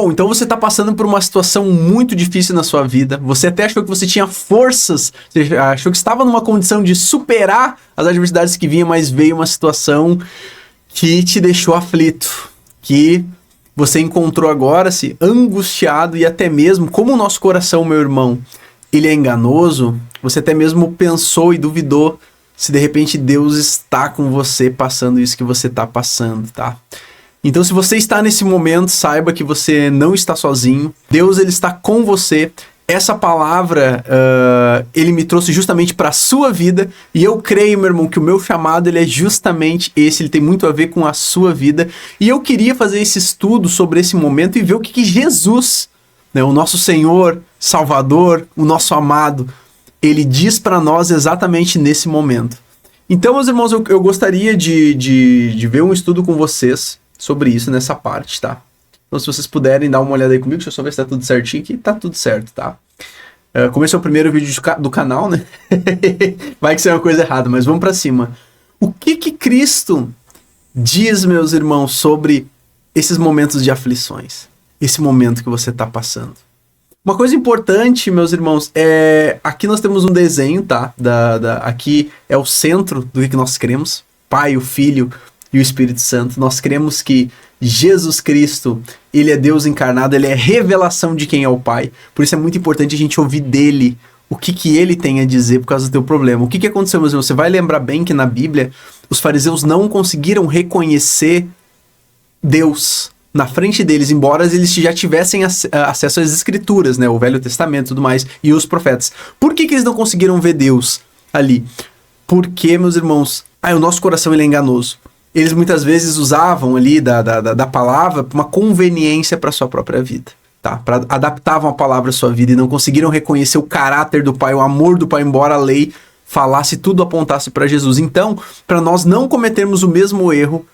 Bom, então você está passando por uma situação muito difícil na sua vida, você até achou que você tinha forças, você achou que estava numa condição de superar as adversidades que vinham, mas veio uma situação que te deixou aflito, que você encontrou agora-se angustiado e até mesmo, como o nosso coração, meu irmão, ele é enganoso, você até mesmo pensou e duvidou se de repente Deus está com você passando isso que você está passando, tá? Então, se você está nesse momento, saiba que você não está sozinho. Deus, ele está com você. Essa palavra, ele me trouxe justamente para a sua vida. E eu creio, meu irmão, que o meu chamado, ele é justamente esse. Ele tem muito a ver com a sua vida. E eu queria fazer esse estudo sobre esse momento e ver o que Jesus, né, o nosso Senhor, Salvador, o nosso amado, ele diz para nós exatamente nesse momento. Então, meus irmãos, eu gostaria de ver um estudo com vocês sobre isso nessa parte, tá? Então, se vocês puderem dar uma olhada aí comigo, deixa eu só ver se tá tudo certinho aqui. Tá tudo certo, tá? Como esse é o primeiro vídeo do canal, né? Vai que isso é uma coisa errada, mas vamos pra cima. O que Cristo diz, meus irmãos, sobre esses momentos de aflições? Esse momento que você tá passando. Uma coisa importante, meus irmãos, aqui nós temos um desenho, tá? Aqui é o centro do que nós cremos. Pai, o Filho e o Espírito Santo. Nós cremos que Jesus Cristo, ele é Deus encarnado, ele é revelação de quem é o Pai. Por isso é muito importante a gente ouvir dele o que ele tem a dizer por causa do teu problema. O que aconteceu, meus irmãos? Você vai lembrar bem que na Bíblia os fariseus não conseguiram reconhecer Deus na frente deles, embora eles já tivessem acesso às escrituras, né? O Velho Testamento e tudo mais, e os profetas. Por que eles não conseguiram ver Deus ali? Porque, meus irmãos, o nosso coração ele é enganoso. Eles muitas vezes usavam ali da palavra uma conveniência para sua própria vida, tá? Adaptavam a palavra à sua vida e não conseguiram reconhecer o caráter do Pai, o amor do Pai, embora a lei falasse, tudo apontasse para Jesus. Então, para nós não cometermos o mesmo erro,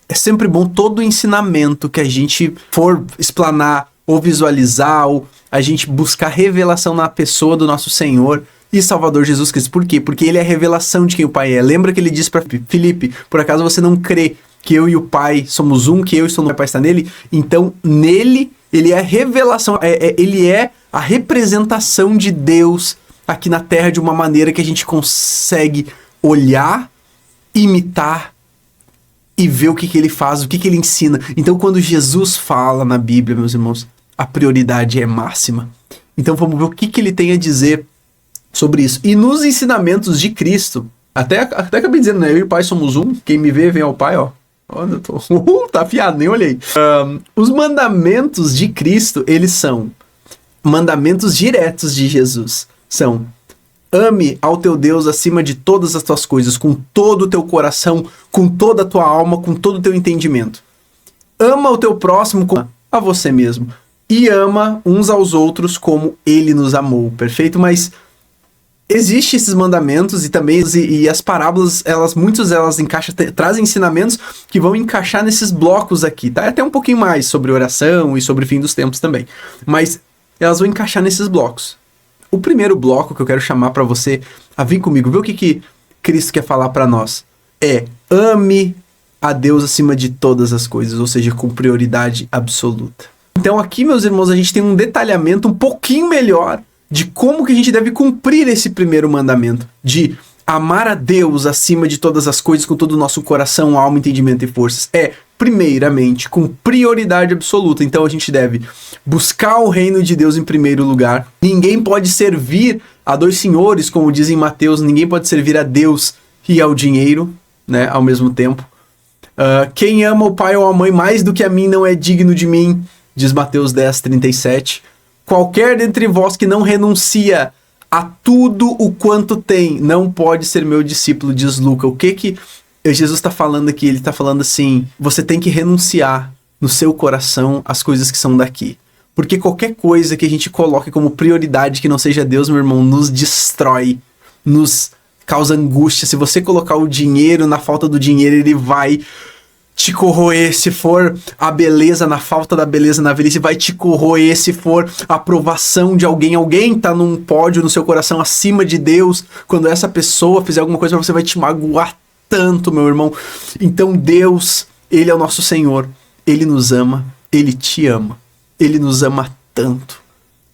é sempre bom todo o ensinamento que a gente for explanar ou visualizar, ou a gente buscar revelação na pessoa do nosso Senhor e Salvador Jesus Cristo. Por quê? Porque ele é a revelação de quem o Pai é. Lembra que ele disse para Filipe, por acaso você não crê que eu e o Pai somos um, que eu estou no Pai está nele? Então, nele, ele é a revelação, ele é a representação de Deus aqui na Terra de uma maneira que a gente consegue olhar, imitar e ver o que ele faz, o que ele ensina. Então, quando Jesus fala na Bíblia, meus irmãos, a prioridade é máxima. Então, vamos ver o que ele tem a dizer sobre isso. E nos ensinamentos de Cristo, até acabei dizendo, né? Eu e o Pai somos um. Quem me vê, vem ao Pai, ó. Onde eu tô? Tá afiado, nem olhei. Os mandamentos de Cristo, eles são mandamentos diretos de Jesus. São: ame ao teu Deus acima de todas as tuas coisas, com todo o teu coração, com toda a tua alma, com todo o teu entendimento. Ama o teu próximo como a você mesmo. E ama uns aos outros como ele nos amou. Perfeito? Mas existem esses mandamentos e também e as parábolas, muitas delas trazem ensinamentos que vão encaixar nesses blocos aqui, tá? Até um pouquinho mais sobre oração e sobre o fim dos tempos também. Mas elas vão encaixar nesses blocos. O primeiro bloco que eu quero chamar para você a vir comigo, ver o que Cristo quer falar para nós, ame a Deus acima de todas as coisas, ou seja, com prioridade absoluta. Então aqui, meus irmãos, a gente tem um detalhamento um pouquinho melhor de como que a gente deve cumprir esse primeiro mandamento, de amar a Deus acima de todas as coisas, com todo o nosso coração, alma, entendimento e forças. Primeiramente, com prioridade absoluta. Então a gente deve buscar o reino de Deus em primeiro lugar. Ninguém pode servir a dois senhores, como diz em Mateus, ninguém pode servir a Deus e ao dinheiro, né, ao mesmo tempo. Quem ama o pai ou a mãe mais do que a mim não é digno de mim, diz Mateus 10:37. Qualquer dentre vós que não renuncia a tudo o quanto tem, não pode ser meu discípulo, diz Lucas. O que Jesus está falando aqui? Ele está falando assim: você tem que renunciar no seu coração as coisas que são daqui. Porque qualquer coisa que a gente coloque como prioridade que não seja Deus, meu irmão, nos destrói, nos causa angústia. Se você colocar o dinheiro na falta do dinheiro, ele vai te corroer. Se for a beleza na falta da beleza, na velhice, vai te corroer. Se for a aprovação de alguém tá num pódio no seu coração acima de Deus, quando essa pessoa fizer alguma coisa pra você, vai te magoar tanto, meu irmão. Então Deus, ele é o nosso Senhor, ele nos ama, ele te ama. Ele nos ama tanto.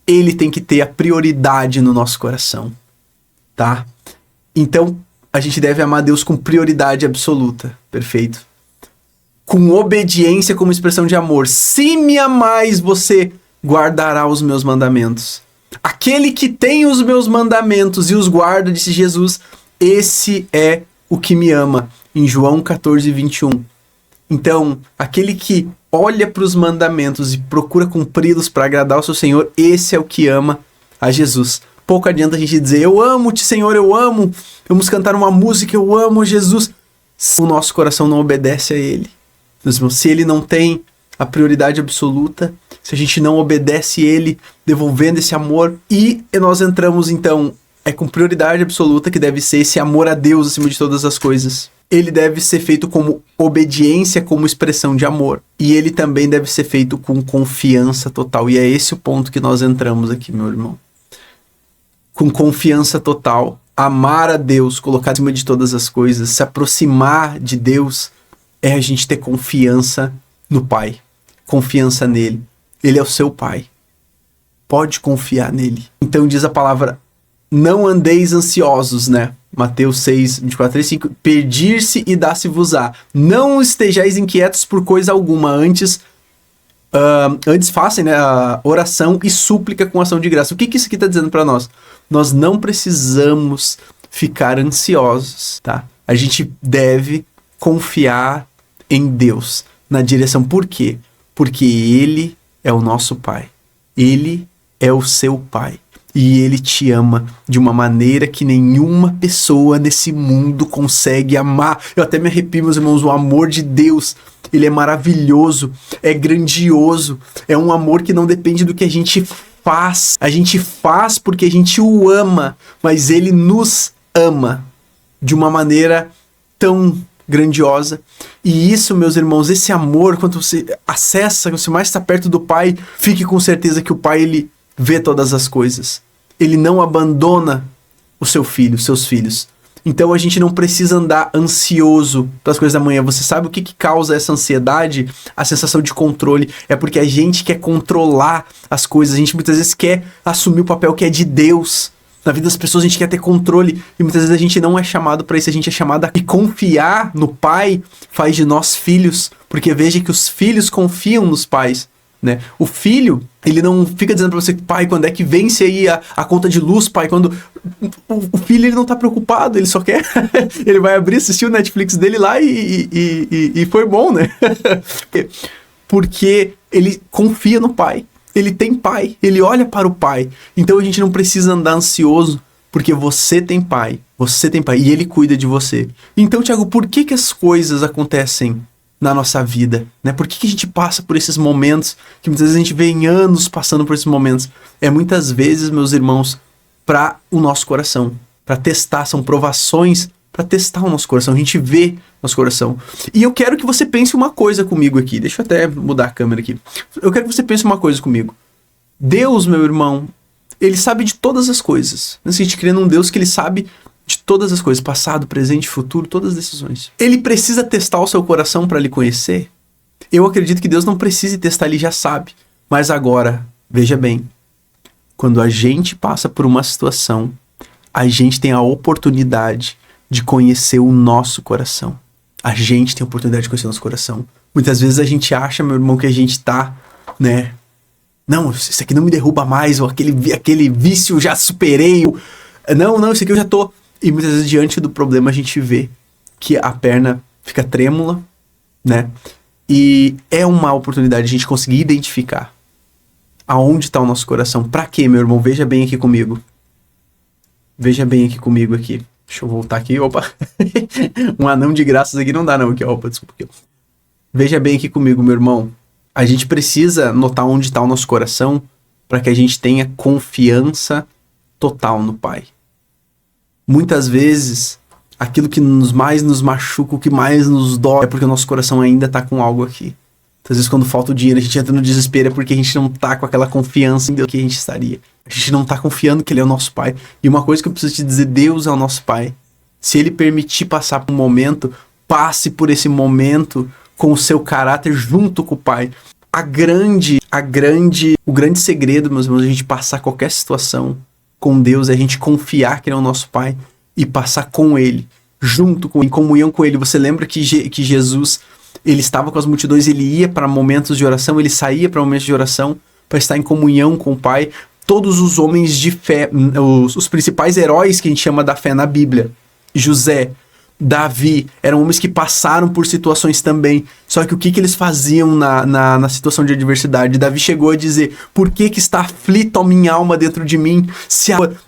Ele tem que ter a prioridade no nosso coração, tá? Então, a gente deve amar Deus com prioridade absoluta, perfeito? Com obediência como expressão de amor. Se me amais, você guardará os meus mandamentos. Aquele que tem os meus mandamentos e os guarda, disse Jesus, esse é o que me ama. Em João 14, 21. Então, aquele que olha para os mandamentos e procura cumpri-los para agradar ao seu Senhor, esse é o que ama a Jesus. Pouco adianta a gente dizer, eu amo-te, Senhor, eu amo. Vamos cantar uma música, eu amo Jesus. O nosso coração não obedece a Ele. Se Ele não tem a prioridade absoluta, se a gente não obedece Ele, devolvendo esse amor, e nós entramos então, com prioridade absoluta, que deve ser esse amor a Deus acima de todas as coisas. Ele deve ser feito como obediência, como expressão de amor. E ele também deve ser feito com confiança total. E é esse o ponto que nós entramos aqui, meu irmão. Com confiança total. Amar a Deus, colocar acima de todas as coisas, se aproximar de Deus, é a gente ter confiança no Pai. Confiança nele. Ele é o seu Pai. Pode confiar nele. Então diz a palavra, não andeis ansiosos, né? Mateus 6, 24 e 5. Pedir-se e dar-se-vos-á. Não estejais inquietos por coisa alguma. Antes façam, né, a oração e súplica com ação de graça. O que isso aqui está dizendo para nós? Nós não precisamos ficar ansiosos, tá? A gente deve confiar em Deus, na direção. Por quê? Porque Ele é o nosso Pai. Ele é o seu Pai. E Ele te ama de uma maneira que nenhuma pessoa nesse mundo consegue amar. Eu até me arrepio, meus irmãos, o amor de Deus, ele é maravilhoso, é grandioso, é um amor que não depende do que a gente faz. A gente faz porque a gente o ama, mas Ele nos ama de uma maneira tão grandiosa. E isso, meus irmãos, esse amor, quando você acessa, quando você mais está perto do Pai, fique com certeza que o Pai, Ele vê todas as coisas. Ele não abandona o seu filho, seus filhos. Então a gente não precisa andar ansioso pelas coisas da manhã. Você sabe o que causa essa ansiedade? A sensação de controle. É porque a gente quer controlar as coisas. A gente muitas vezes quer assumir o papel que é de Deus. Na vida das pessoas a gente quer ter controle. E muitas vezes a gente não é chamado para isso. A gente é chamado a confiar no Pai faz de nós filhos. Porque veja que os filhos confiam nos pais, né? O filho, ele não fica dizendo pra você, pai, quando é que vence aí a conta de luz, pai, quando... O filho, ele não tá preocupado, ele só quer... ele vai abrir, assistir o Netflix dele lá e foi bom, né? Porque ele confia no pai, ele tem pai, ele olha para o pai. Então a gente não precisa andar ansioso, porque você tem pai, e ele cuida de você. Então, Thiago, por que as coisas acontecem na nossa vida, né? Por que a gente passa por esses momentos, que muitas vezes a gente vem anos passando por esses momentos? É muitas vezes, meus irmãos, para o nosso coração, para testar, são provações para testar o nosso coração, a gente vê nosso coração. E eu quero que você pense uma coisa comigo aqui, deixa eu até mudar a câmera aqui. Eu quero que você pense uma coisa comigo. Deus, meu irmão, Ele sabe de todas as coisas. A gente crê num Deus que Ele sabe de todas as coisas, passado, presente, futuro, todas as decisões. Ele precisa testar o seu coração para lhe conhecer? Eu acredito que Deus não precise testar, Ele já sabe. Mas agora, veja bem, quando a gente passa por uma situação, a gente tem a oportunidade de conhecer o nosso coração. A gente tem a oportunidade de conhecer o nosso coração. Muitas vezes a gente acha, meu irmão, que a gente tá, né? Não, isso aqui não me derruba mais, ou aquele vício eu já superei. Não, isso aqui eu já tô... E muitas vezes, diante do problema, a gente vê que a perna fica trêmula, né? E é uma oportunidade de a gente conseguir identificar aonde está o nosso coração. Pra quê, meu irmão? Veja bem aqui comigo. Veja bem aqui comigo aqui. Deixa eu voltar aqui. Opa! Um anão de graças aqui não dá não. Aqui, opa, desculpa aqui. Veja bem aqui comigo, meu irmão. A gente precisa notar onde está o nosso coração para que a gente tenha confiança total no Pai. Muitas vezes, aquilo que mais nos machuca, o que mais nos dói, é porque o nosso coração ainda tá com algo aqui. Às vezes, quando falta o dinheiro, a gente entra no desespero, é porque a gente não tá com aquela confiança em Deus que a gente estaria. A gente não tá confiando que Ele é o nosso Pai. E uma coisa que eu preciso te dizer, Deus é o nosso Pai. Se Ele permitir passar por um momento, passe por esse momento com o seu caráter junto com o Pai. o grande segredo, meus irmãos, a gente passar qualquer situação com Deus, é a gente confiar que Ele é o nosso Pai e passar com Ele, junto com, em comunhão com Ele. Você lembra que Jesus, Ele estava com as multidões, Ele ia para momentos de oração, Ele saía para momentos de oração, para estar em comunhão com o Pai. Todos os homens de fé, os principais heróis que a gente chama da fé na Bíblia, José, Davi, eram homens que passaram por situações também. Só que o que eles faziam na situação de adversidade? Davi chegou a dizer: por que está aflito a minha alma dentro de mim?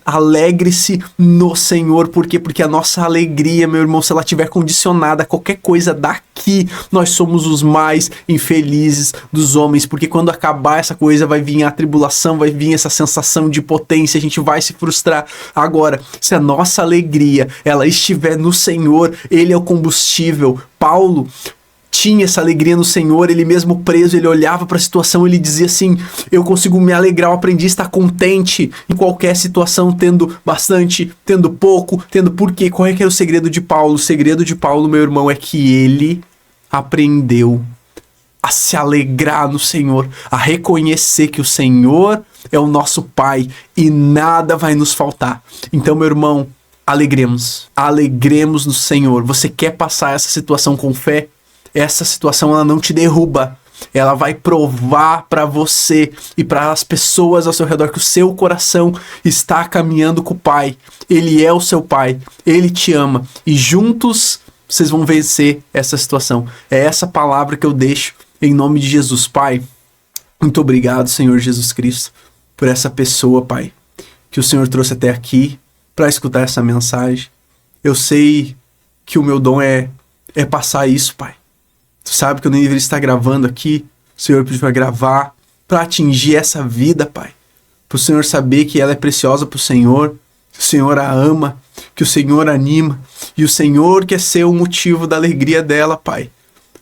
Alegre-se no Senhor. Por quê? Porque a nossa alegria, meu irmão, se ela estiver condicionada a qualquer coisa daqui, nós somos os mais infelizes dos homens. Porque quando acabar essa coisa, vai vir a tribulação, vai vir essa sensação de potência, a gente vai se frustrar. Agora, se a nossa alegria, ela estiver no Senhor, Ele é o combustível. Paulo tinha essa alegria no Senhor, ele mesmo preso, ele olhava para a situação, ele dizia assim: eu consigo me alegrar, eu aprendi a estar contente em qualquer situação, tendo bastante, tendo pouco, tendo porquê. Qual é que era o segredo de Paulo? O segredo de Paulo, meu irmão, é que ele aprendeu a se alegrar no Senhor, a reconhecer que o Senhor é o nosso Pai e nada vai nos faltar. Então, meu irmão, alegremos no Senhor. Você quer passar essa situação com fé? Essa situação, ela não te derruba. Ela vai provar para você e para as pessoas ao seu redor que o seu coração está caminhando com o Pai. Ele é o seu Pai. Ele te ama. E juntos vocês vão vencer essa situação. É essa palavra que eu deixo em nome de Jesus. Pai, muito obrigado, Senhor Jesus Cristo, por essa pessoa, Pai, que o Senhor trouxe até aqui para escutar essa mensagem. Eu sei que o meu dom é passar isso, Pai. Tu sabe que eu nem deveria estar gravando aqui. O Senhor pediu para gravar, para atingir essa vida, Pai. Para o Senhor saber que ela é preciosa para o Senhor, que o Senhor a ama, que o Senhor a anima, e o Senhor quer ser o motivo da alegria dela, Pai.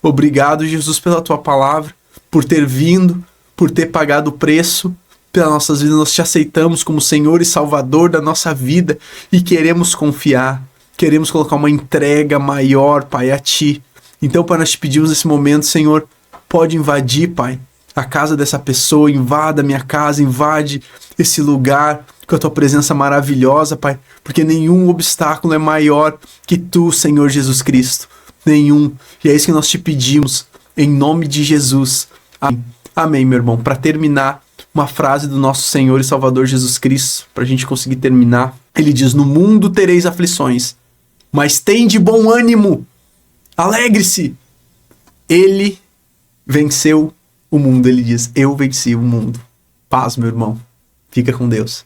Obrigado, Jesus, pela Tua palavra, por ter vindo, por ter pagado o preço pelas nossas vidas. Nós te aceitamos como Senhor e Salvador da nossa vida e queremos confiar, queremos colocar uma entrega maior, Pai, a Ti. Então, Pai, nós te pedimos nesse momento, Senhor, pode invadir, Pai, a casa dessa pessoa, invada a minha casa, invade esse lugar com a Tua presença maravilhosa, Pai, porque nenhum obstáculo é maior que Tu, Senhor Jesus Cristo, nenhum. E é isso que nós te pedimos, em nome de Jesus. Amém, amém, meu irmão. Para terminar, uma frase do nosso Senhor e Salvador Jesus Cristo, para a gente conseguir terminar. Ele diz: no mundo tereis aflições, mas tende bom ânimo. Alegre-se! Ele venceu o mundo. Ele diz: eu venci o mundo. Paz, meu irmão. Fica com Deus.